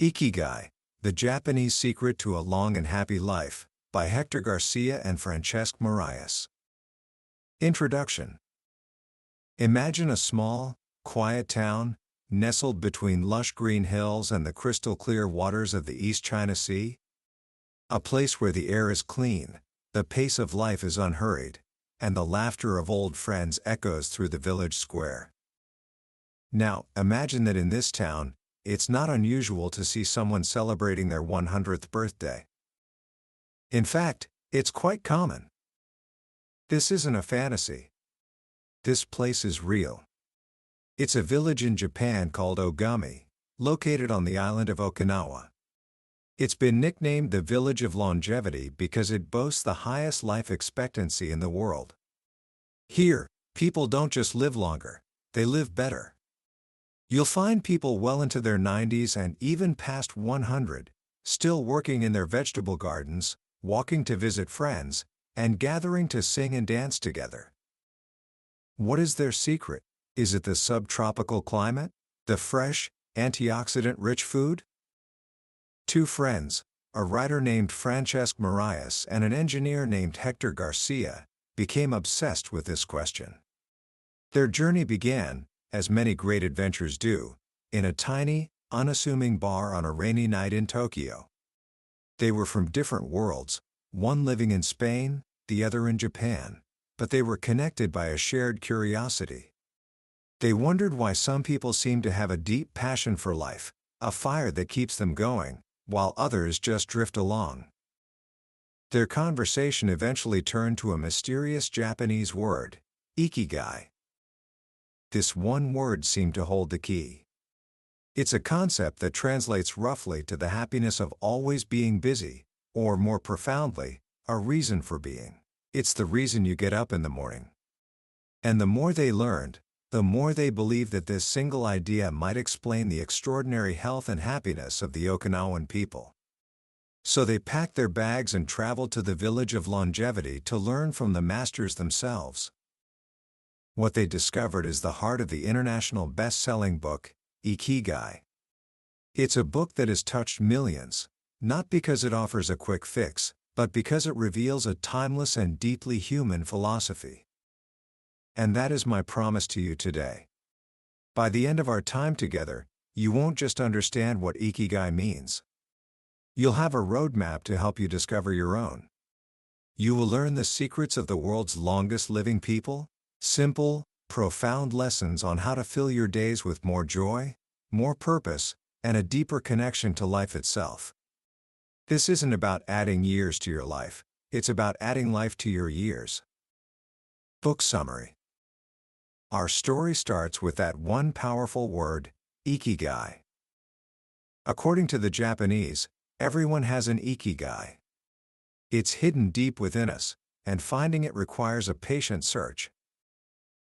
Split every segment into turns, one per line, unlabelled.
Ikigai, The Japanese Secret to a Long and Happy Life, by Hector Garcia and Francesc Marias. Introduction. Imagine a small, quiet town, nestled between lush green hills and the crystal-clear waters of the East China Sea. A place where the air is clean, the pace of life is unhurried, and the laughter of old friends echoes through the village square. Now, imagine that in this town, it's not unusual to see someone celebrating their 100th birthday. In fact, it's quite common. This isn't a fantasy. This place is real. It's a village in Japan called Ogami, located on the island of Okinawa. It's been nicknamed the Village of Longevity because it boasts the highest life expectancy in the world. Here, people don't just live longer, they live better. You'll find people well into their 90s and even past 100, still working in their vegetable gardens, walking to visit friends, and gathering to sing and dance together. What is their secret? Is it the subtropical climate? The fresh, antioxidant-rich food? Two friends, a writer named Francesc Marias and an engineer named Hector Garcia, became obsessed with this question. Their journey began, as many great adventures do, in a tiny, unassuming bar on a rainy night in Tokyo. They were from different worlds, one living in Spain, the other in Japan, but they were connected by a shared curiosity. They wondered why some people seem to have a deep passion for life, a fire that keeps them going, while others just drift along. Their conversation eventually turned to a mysterious Japanese word, Ikigai. This one word seemed to hold the key. It's a concept that translates roughly to the happiness of always being busy, or more profoundly, a reason for being. It's the reason you get up in the morning. And the more they learned, the more they believed that this single idea might explain the extraordinary health and happiness of the Okinawan people. So they packed their bags and traveled to the Village of Longevity to learn from the masters themselves. What they discovered is the heart of the international best-selling book, Ikigai. It's a book that has touched millions, not because it offers a quick fix, but because it reveals a timeless and deeply human philosophy. And that is my promise to you today. By the end of our time together, you won't just understand what Ikigai means. You'll have a roadmap to help you discover your own. You will learn the secrets of the world's longest living people, simple, profound lessons on how to fill your days with more joy, more purpose, and a deeper connection to life itself. This isn't about adding years to your life, it's about adding life to your years. Book summary. Our story starts with that one powerful word, Ikigai. According to the Japanese, everyone has an Ikigai. It's hidden deep within us, and finding it requires a patient search.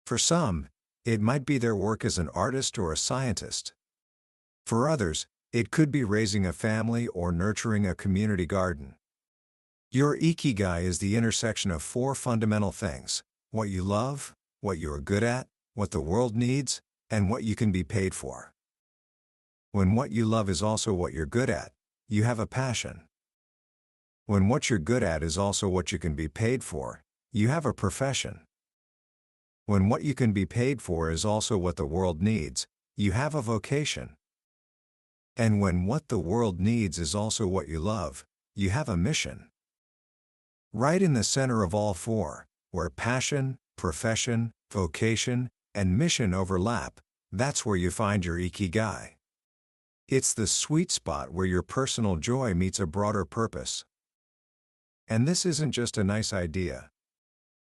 For some, it might be their work as an artist or a scientist. For others, it could be raising a family or nurturing a community garden. Your Ikigai is the intersection of four fundamental things: what you love, what you are good at, what the world needs, and what you can be paid for. When what you love is also what you're good at, you have a passion. When what you're good at is also what you can be paid for, you have a profession. When what you can be paid for is also what the world needs, you have a vocation. And when what the world needs is also what you love, you have a mission. Right in the center of all four, where passion, profession, vocation, and mission overlap, that's where you find your Ikigai. It's the sweet spot where your personal joy meets a broader purpose. And this isn't just a nice idea.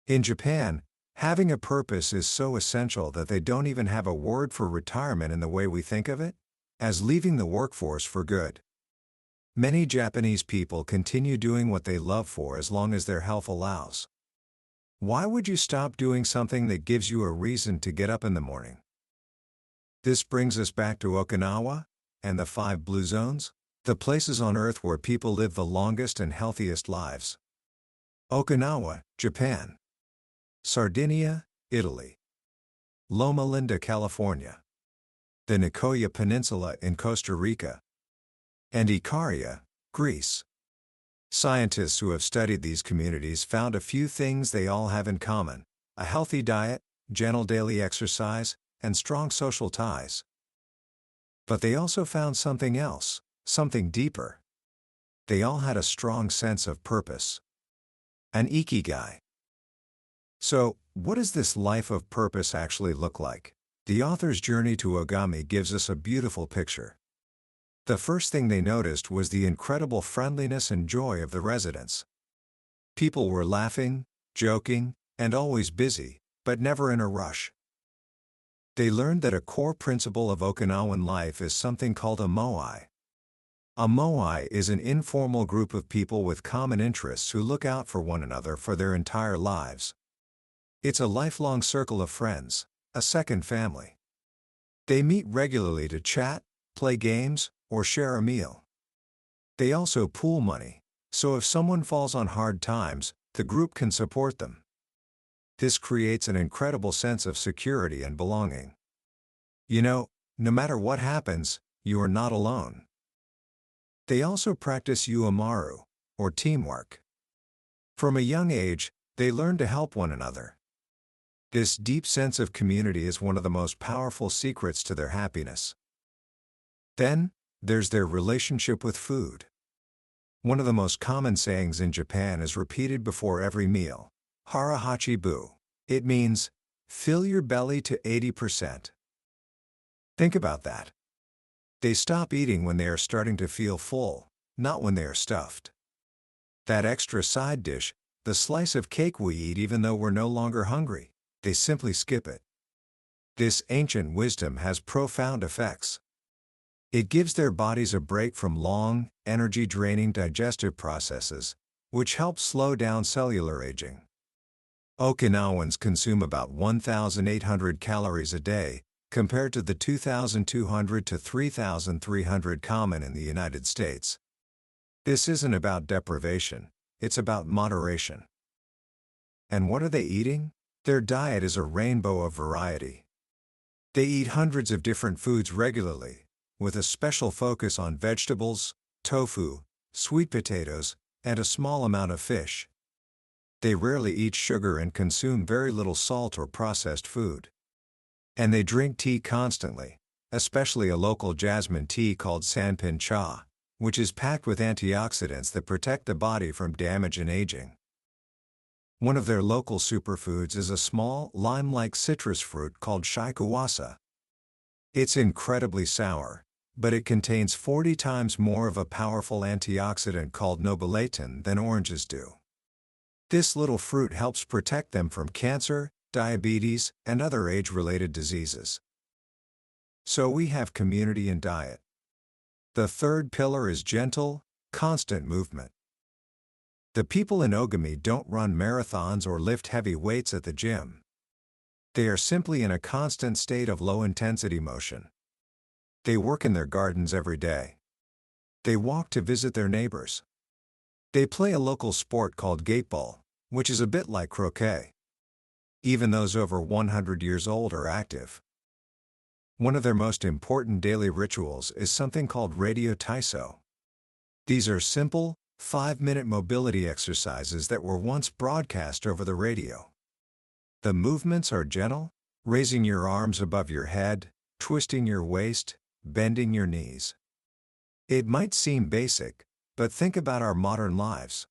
In Japan, having a purpose is so essential that they don't even have a word for retirement in the way we think of it, as leaving the workforce for good. Many Japanese people continue doing what they love for as long as their health allows. Why would you stop doing something that gives you a reason to get up in the morning? This brings us back to Okinawa and the 5 blue zones, the places on Earth where people live the longest and healthiest lives. Okinawa, Japan. Sardinia, Italy. Loma Linda, California. The Nicoya Peninsula in Costa Rica. and Ikaria, Greece. Scientists who have studied these communities found a few things they all have in common: a healthy diet, gentle daily exercise, and strong social ties. But they also found something else, something deeper. They all had a strong sense of purpose. An Ikigai. So, what does this life of purpose actually look like? The author's journey to Ogami gives us a beautiful picture. The first thing they noticed was the incredible friendliness and joy of the residents. People were laughing, joking, and always busy, but never in a rush. They learned that a core principle of Okinawan life is something called a moai. A moai is an informal group of people with common interests who look out for one another for their entire lives. It's a lifelong circle of friends, a second family. They meet regularly to chat, play games, or share a meal. They also pool money, so if someone falls on hard times, the group can support them. This creates an incredible sense of security and belonging. You know, no matter what happens, you are not alone. They also practice uemaru, or teamwork. From a young age, they learn to help one another. This deep sense of community is one of the most powerful secrets to their happiness. Then, there's their relationship with food. One of the most common sayings in Japan is repeated before every meal: hara bu. It means, fill your belly to 80%. Think about that. They stop eating when they are starting to feel full, not when they are stuffed. That extra side dish, the slice of cake we eat even though we're no longer hungry, they simply skip it. This ancient wisdom has profound effects. It gives their bodies a break from long, energy-draining digestive processes, which helps slow down cellular aging. Okinawans consume about 1,800 calories a day, compared to the 2,200 to 3,300 common in the United States. This isn't about deprivation, it's about moderation. And what are they eating? Their diet is a rainbow of variety. They eat hundreds of different foods regularly, with a special focus on vegetables, tofu, sweet potatoes, and a small amount of fish. They rarely eat sugar and consume very little salt or processed food. And they drink tea constantly, especially a local jasmine tea called sanpin cha, which is packed with antioxidants that protect the body from damage and aging. One of their local superfoods is a small, lime-like citrus fruit called shikuwasa. It's incredibly sour, but it contains 40 times more of a powerful antioxidant called nobelatin than oranges do. This little fruit helps protect them from cancer, diabetes, and other age-related diseases. So we have community and diet. The third pillar is gentle, constant movement. The people in Ogami don't run marathons or lift heavy weights at the gym. They are simply in a constant state of low-intensity motion. They work in their gardens every day. They walk to visit their neighbors. They play a local sport called gateball, which is a bit like croquet. Even those over 100 years old are active. One of their most important daily rituals is something called radio taiso. These are simple, 5-minute mobility exercises that were once broadcast over the radio. The movements are gentle, raising your arms above your head, twisting your waist, bending your knees. It might seem basic, but think about our modern lives.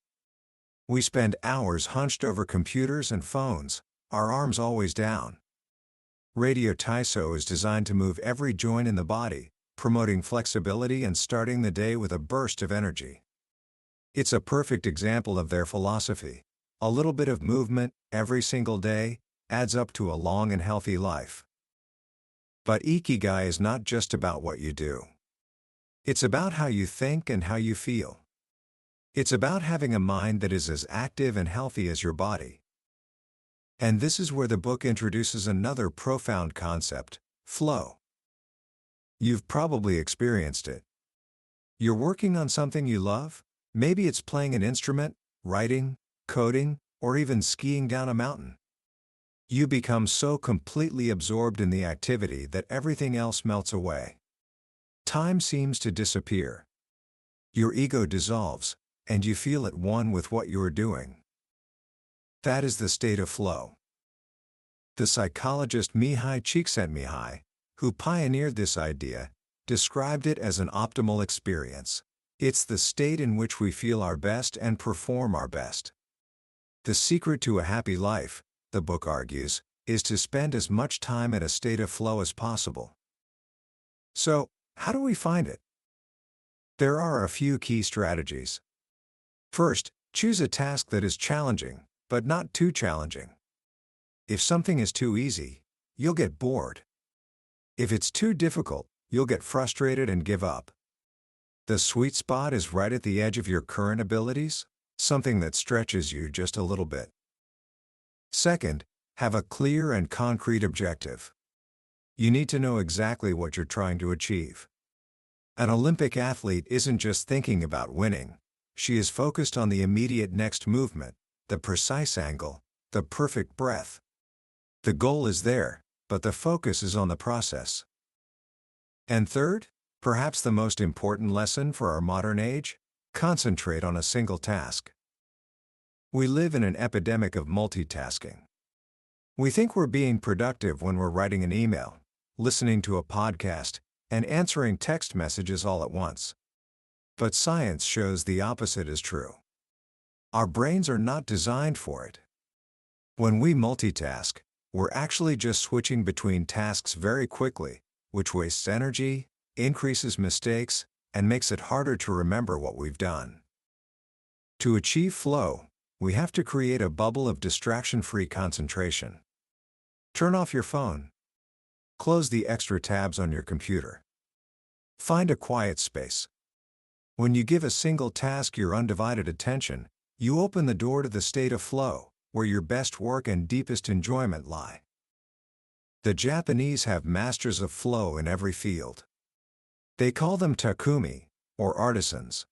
We spend hours hunched over computers and phones, our arms always down. Radio taiso is designed to move every joint in the body, promoting flexibility and starting the day with a burst of energy. It's a perfect example of their philosophy. A little bit of movement, every single day, adds up to a long and healthy life. But Ikigai is not just about what you do. It's about how you think and how you feel. It's about having a mind that is as active and healthy as your body. And this is where the book introduces another profound concept: flow. You've probably experienced it. You're working on something you love. Maybe it's playing an instrument, writing, coding, or even skiing down a mountain. You become so completely absorbed in the activity that everything else melts away. Time seems to disappear. Your ego dissolves, and you feel at one with what you are doing. That is the state of flow. The psychologist Mihai Csikszentmihalyi, who pioneered this idea, described it as an optimal experience. It's the state in which we feel our best and perform our best. The secret to a happy life, the book argues, is to spend as much time at a state of flow as possible. So, how do we find it? There are a few key strategies. First, choose a task that is challenging, but not too challenging. If something is too easy, you'll get bored. If it's too difficult, you'll get frustrated and give up. The sweet spot is right at the edge of your current abilities, something that stretches you just a little bit. Second, have a clear and concrete objective. You need to know exactly what you're trying to achieve. An Olympic athlete isn't just thinking about winning. She is focused on the immediate next movement, the precise angle, the perfect breath. The goal is there, but the focus is on the process. And third, perhaps the most important lesson for our modern age, concentrate on a single task. We live in an epidemic of multitasking. We think we're being productive when we're writing an email, listening to a podcast, and answering text messages all at once. But science shows the opposite is true. Our brains are not designed for it. When we multitask, we're actually just switching between tasks very quickly, which wastes energy, increases mistakes, and makes it harder to remember what we've done. To achieve flow, we have to create a bubble of distraction-free concentration. Turn off your phone. Close the extra tabs on your computer. Find a quiet space. When you give a single task your undivided attention, you open the door to the state of flow, where your best work and deepest enjoyment lie. The Japanese have masters of flow in every field. They call them takumi, or artisans.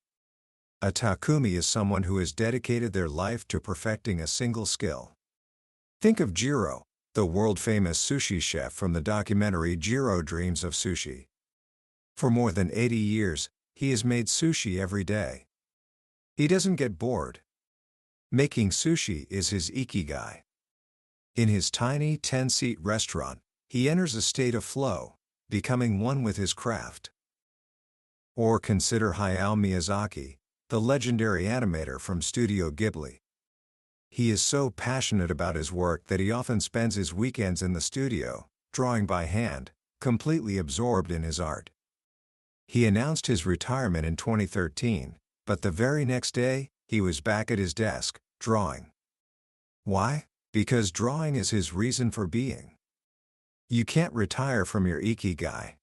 A takumi is someone who has dedicated their life to perfecting a single skill. Think of Jiro, the world-famous sushi chef from the documentary Jiro Dreams of Sushi. For more than 80 years, he has made sushi every day. He doesn't get bored. Making sushi is his Ikigai. In his tiny 10-seat restaurant, he enters a state of flow, becoming one with his craft. Or consider Hayao Miyazaki, the legendary animator from Studio Ghibli. He is so passionate about his work that he often spends his weekends in the studio, drawing by hand, completely absorbed in his art. He announced his retirement in 2013, but the very next day, he was back at his desk, drawing. Why? Because drawing is his reason for being. You can't retire from your Ikigai.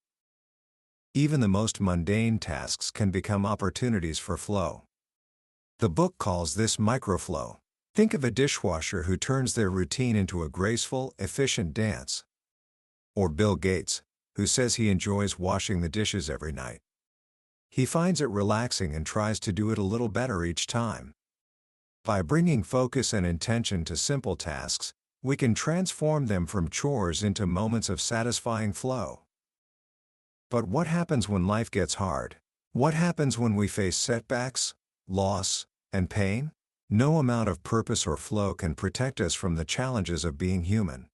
Even the most mundane tasks can become opportunities for flow. The book calls this microflow. Think of a dishwasher who turns their routine into a graceful, efficient dance. Or Bill Gates, who says he enjoys washing the dishes every night. He finds it relaxing and tries to do it a little better each time. By bringing focus and intention to simple tasks, we can transform them from chores into moments of satisfying flow. But what happens when life gets hard? What happens when we face setbacks, loss, and pain? No amount of purpose or flow can protect us from the challenges of being human.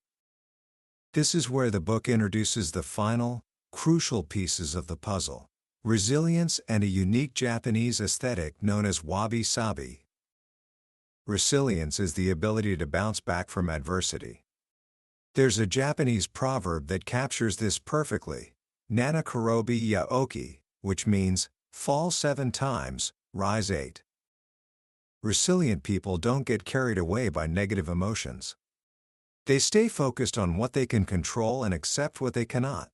This is where the book introduces the final, crucial pieces of the puzzle: resilience and a unique Japanese aesthetic known as wabi-sabi. Resilience is the ability to bounce back from adversity. There's a Japanese proverb that captures this perfectly: Nana Karobi ya oki, which means, fall 7 times, rise 8. Resilient people don't get carried away by negative emotions. They stay focused on what they can control and accept what they cannot.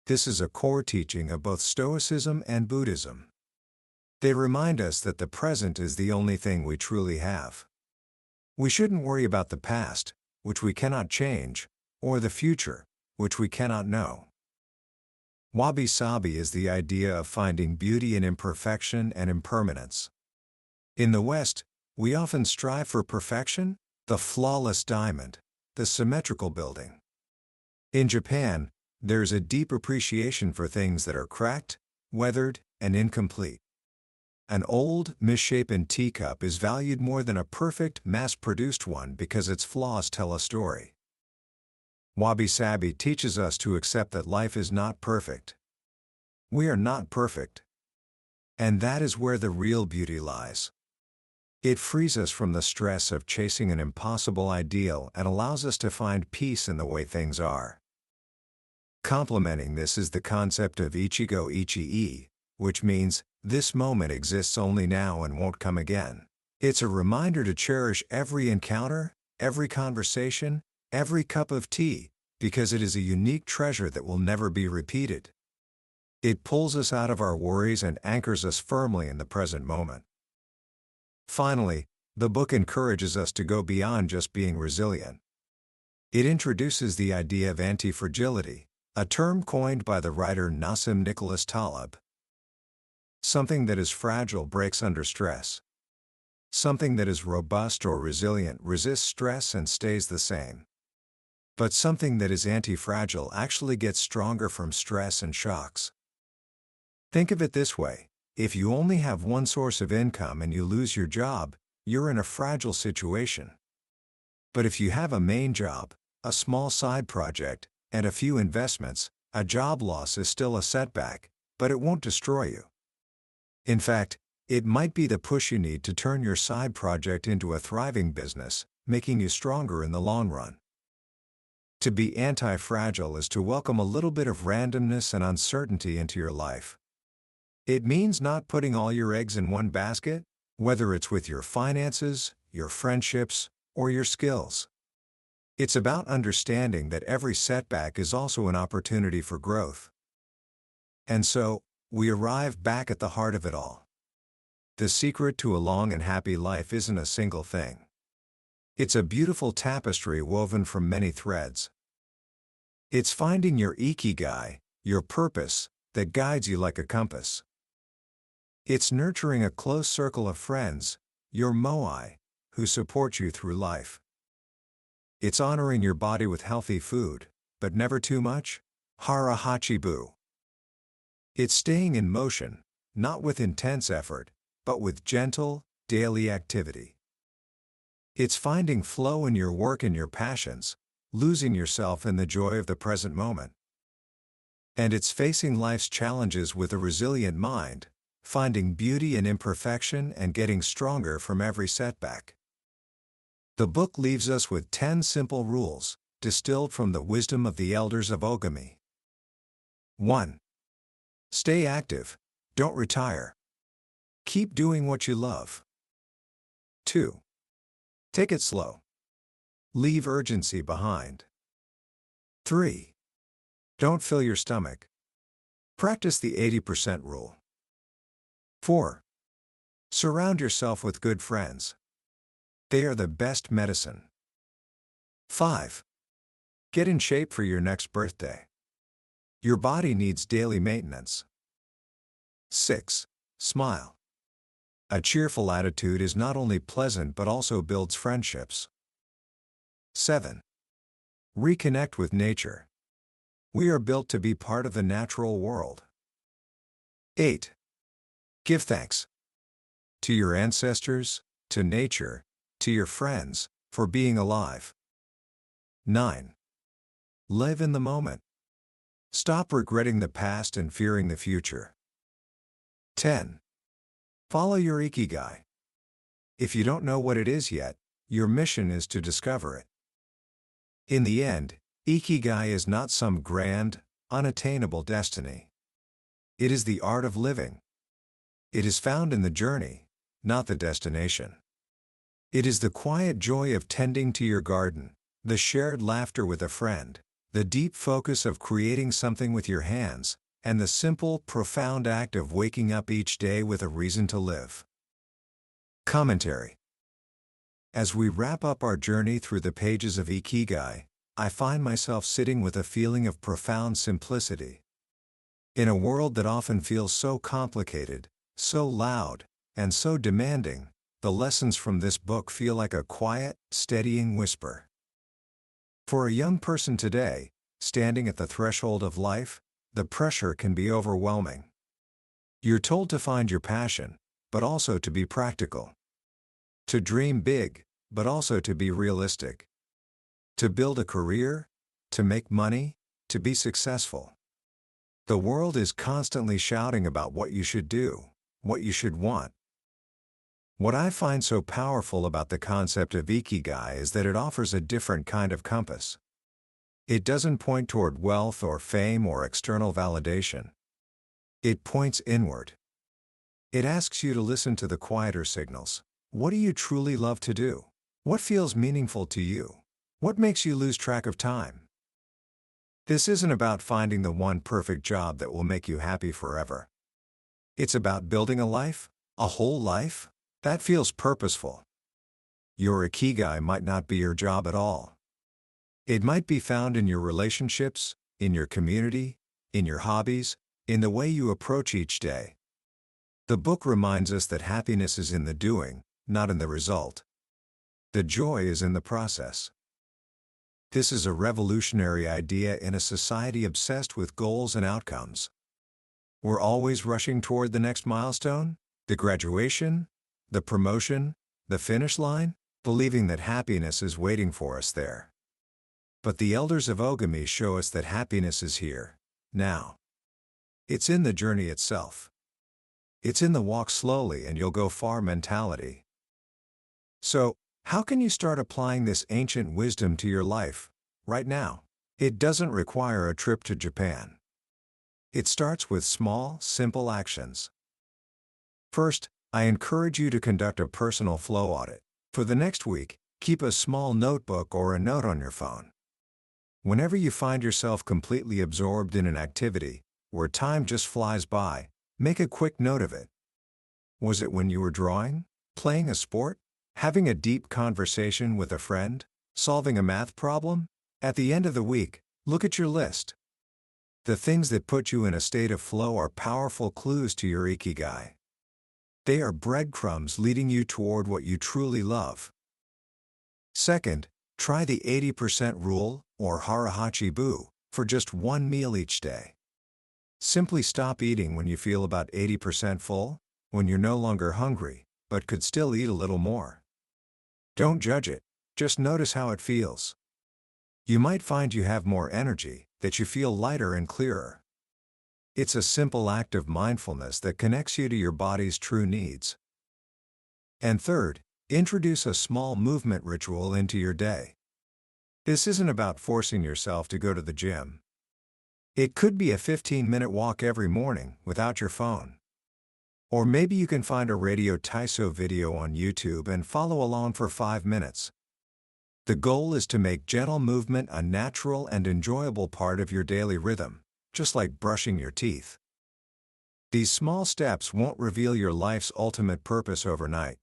This is a core teaching of both Stoicism and Buddhism. They remind us that the present is the only thing we truly have. We shouldn't worry about the past, which we cannot change, or the future, which we cannot know. Wabi-sabi is the idea of finding beauty in imperfection and impermanence. In the West, we often strive for perfection, the flawless diamond, the symmetrical building. In Japan, there's a deep appreciation for things that are cracked, weathered, and incomplete. An old, misshapen teacup is valued more than a perfect, mass-produced one because its flaws tell a story. Wabi-sabi teaches us to accept that life is not perfect. We are not perfect. And that is where the real beauty lies. It frees us from the stress of chasing an impossible ideal and allows us to find peace in the way things are. Complementing this is the concept of Ikigai, which means, this moment exists only now and won't come again. It's a reminder to cherish every encounter, every conversation, every cup of tea, because it is a unique treasure that will never be repeated. It pulls us out of our worries and anchors us firmly in the present moment. Finally, the book encourages us to go beyond just being resilient. It introduces the idea of anti-fragility, a term coined by the writer Nassim Nicholas Taleb. Something that is fragile breaks under stress. Something that is robust or resilient resists stress and stays the same. But something that is anti-fragile actually gets stronger from stress and shocks. Think of it this way: if you only have one source of income and you lose your job, you're in a fragile situation. But if you have a main job, a small side project, and a few investments, a job loss is still a setback, but it won't destroy you. In fact, it might be the push you need to turn your side project into a thriving business, making you stronger in the long run. To be anti-fragile is to welcome a little bit of randomness and uncertainty into your life. It means not putting all your eggs in one basket, whether it's with your finances, your friendships, or your skills. It's about understanding that every setback is also an opportunity for growth. And so, we arrive back at the heart of it all. The secret to a long and happy life isn't a single thing. It's a beautiful tapestry woven from many threads. It's finding your Ikigai, your purpose, that guides you like a compass. It's nurturing a close circle of friends, your moai, who support you through life. It's honoring your body with healthy food, but never too much, hara hachibu. It's staying in motion, not with intense effort, but with gentle, daily activity. It's finding flow in your work and your passions, losing yourself in the joy of the present moment. And it's facing life's challenges with a resilient mind, finding beauty in imperfection and getting stronger from every setback. The book leaves us with 10 simple rules, distilled from the wisdom of the elders of Ogami. 1. Stay active, don't retire. Keep doing what you love. 2. Take it slow. Leave urgency behind. 3. Don't fill your stomach. Practice the 80% rule. 4. Surround yourself with good friends. They are the best medicine. 5. Get in shape for your next birthday. Your body needs daily maintenance. 6. Smile. A cheerful attitude is not only pleasant but also builds friendships. 7. Reconnect with nature. We are built to be part of the natural world. 8. Give thanks. To your ancestors, to nature, to your friends, for being alive. 9. Live in the moment. Stop regretting the past and fearing the future. 10. Follow your Ikigai. If you don't know what it is yet, your mission is to discover it. In the end, Ikigai is not some grand, unattainable destiny. It is the art of living. It is found in the journey, not the destination. It is the quiet joy of tending to your garden, the shared laughter with a friend, the deep focus of creating something with your hands, and the simple, profound act of waking up each day with a reason to live. Commentary. As we wrap up our journey through the pages of Ikigai, I find myself sitting with a feeling of profound simplicity. In a world that often feels so complicated, so loud, and so demanding, the lessons from this book feel like a quiet, steadying whisper. For a young person today, standing at the threshold of life, the pressure can be overwhelming. You're told to find your passion, but also to be practical. To dream big, but also to be realistic. To build a career, to make money, to be successful. The world is constantly shouting about what you should do, what you should want. What I find so powerful about the concept of Ikigai is that it offers a different kind of compass. It doesn't point toward wealth or fame or external validation. It points inward. It asks you to listen to the quieter signals. What do you truly love to do? What feels meaningful to you? What makes you lose track of time? This isn't about finding the one perfect job that will make you happy forever. It's about building a life, a whole life, that feels purposeful. Your Ikigai might not be your job at all. It might be found in your relationships, in your community, in your hobbies, in the way you approach each day. The book reminds us that happiness is in the doing, not in the result. The joy is in the process. This is a revolutionary idea in a society obsessed with goals and outcomes. We're always rushing toward the next milestone, the graduation, the promotion, the finish line, believing that happiness is waiting for us there. But the elders of Ogami show us that happiness is here, now. It's in the journey itself. It's in the walk slowly and you'll go far mentality. So, how can you start applying this ancient wisdom to your life, right now? It doesn't require a trip to Japan. It starts with small, simple actions. First, I encourage you to conduct a personal flow audit. For the next week, keep a small notebook or a note on your phone. Whenever you find yourself completely absorbed in an activity, where time just flies by, make a quick note of it. Was it when you were drawing, playing a sport, having a deep conversation with a friend, solving a math problem? At the end of the week, look at your list. The things that put you in a state of flow are powerful clues to your Ikigai. They are breadcrumbs leading you toward what you truly love. Second, try the 80% rule, or hara-hachi-bu, for just one meal each day. Simply stop eating when you feel about 80% full, when you're no longer hungry, but could still eat a little more. Don't judge it, just notice how it feels. You might find you have more energy, that you feel lighter and clearer. It's a simple act of mindfulness that connects you to your body's true needs. And third, introduce a small movement ritual into your day. This isn't about forcing yourself to go to the gym. It could be a 15-minute walk every morning, without your phone. Or maybe you can find a Radio Taiso video on YouTube and follow along for 5 minutes. The goal is to make gentle movement a natural and enjoyable part of your daily rhythm, just like brushing your teeth. These small steps won't reveal your life's ultimate purpose overnight.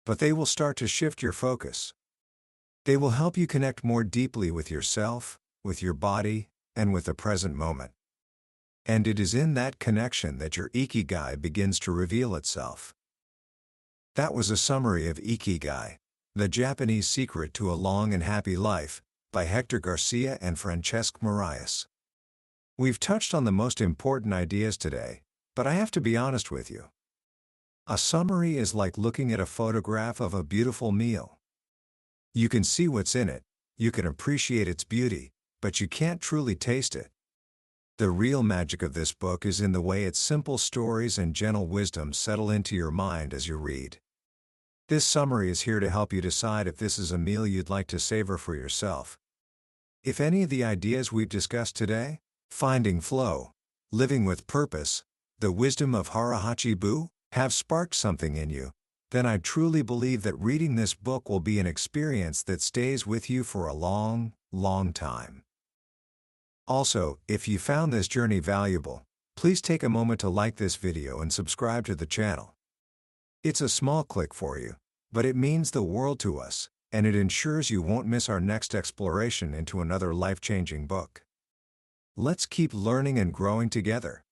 But they will start to shift your focus. They will help you connect more deeply with yourself, with your body, and with the present moment. And it is in that connection that your Ikigai begins to reveal itself. That was a summary of Ikigai, The Japanese Secret to a Long and Happy Life, by Hector Garcia and Francesc Marias. We've touched on the most important ideas today, but I have to be honest with you. A summary is like looking at a photograph of a beautiful meal. You can see what's in it, you can appreciate its beauty, but you can't truly taste it. The real magic of this book is in the way its simple stories and gentle wisdom settle into your mind as you read. This summary is here to help you decide if this is a meal you'd like to savor for yourself. If any of the ideas we've discussed today, finding flow, living with purpose, the wisdom of hara-hachi-bu, have sparked something in you, then I truly believe that reading this book will be an experience that stays with you for a long, long time. Also, if you found this journey valuable, please take a moment to like this video and subscribe to the channel. It's a small click for you, but it means the world to us, and it ensures you won't miss our next exploration into another life-changing book. Let's keep learning and growing together.